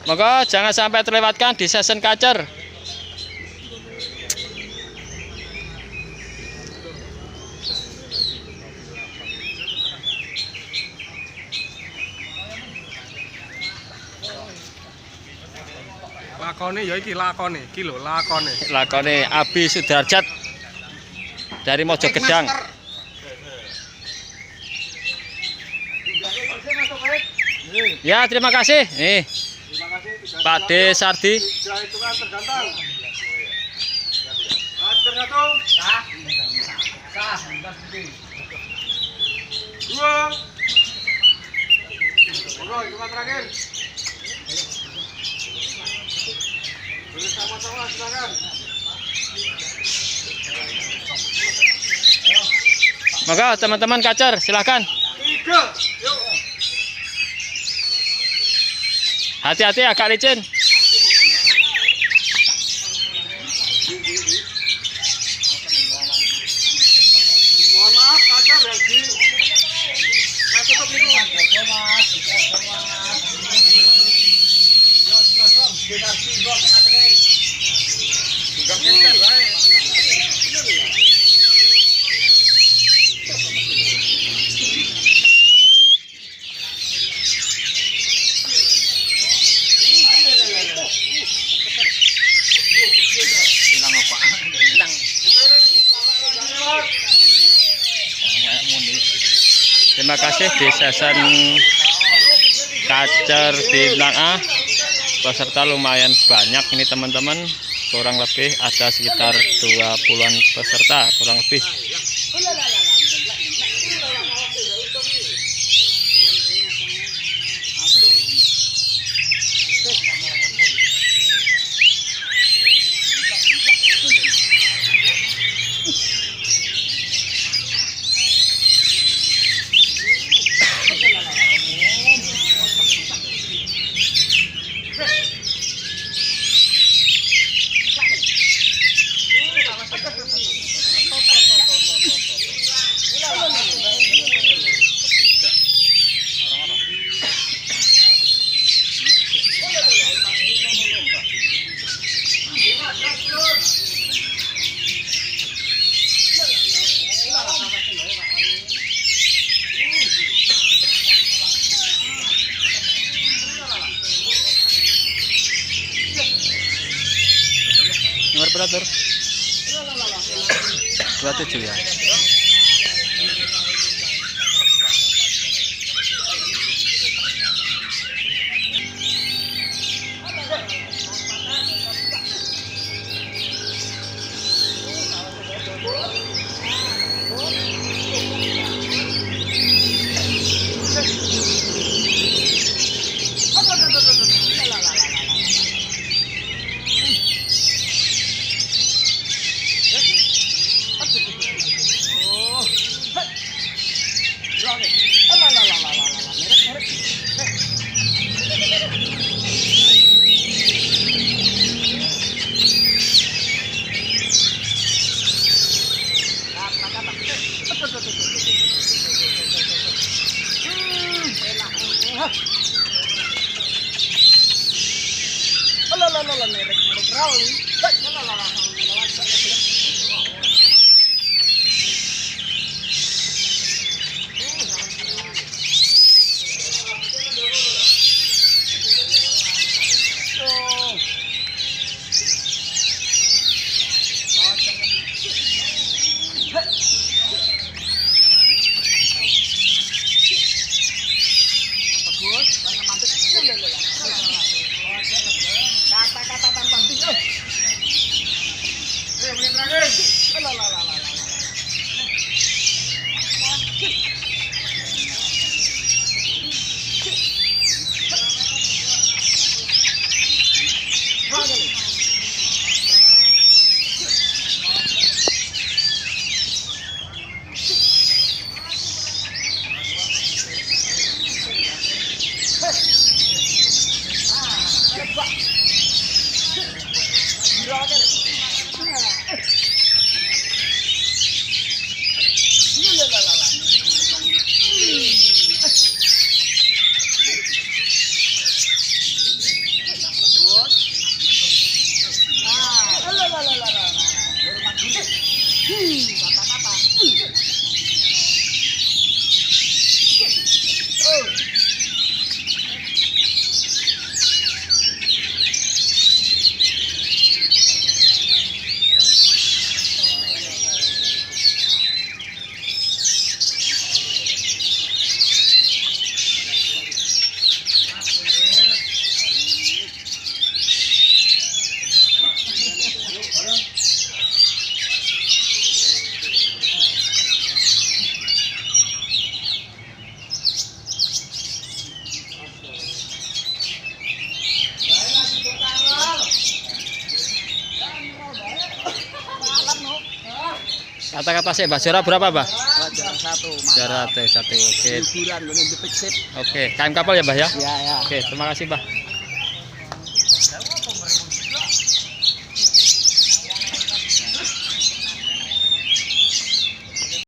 Moga jangan sampai terlewatkan di season kacer. Lakone ya iki lakone, iki lho lakone. Lakone Abi Sudarjat dari Mojogedang. Ya, terima kasih. Nih, Pak D Sardi. Sama-sama silakan. Maka teman-teman kacer silakan. 3. Yuk. Hati-hati agak licin. Mohon maaf kacar yang di tutup itu. Terima kasih di season kacer bintang A. Peserta lumayan banyak ini teman-teman. Kurang lebih ada sekitar 20-an peserta kurang lebih. Nomor operator 27 ya. Kata-kata sih, Mbah. Juara berapa, Mbah? Juara satu. Juara satu. Oke. Liburan ini jepit sip. Oke, KM Kapal ya, Mbah ya? Iya, ya. Oke, terima kasih, Mbah.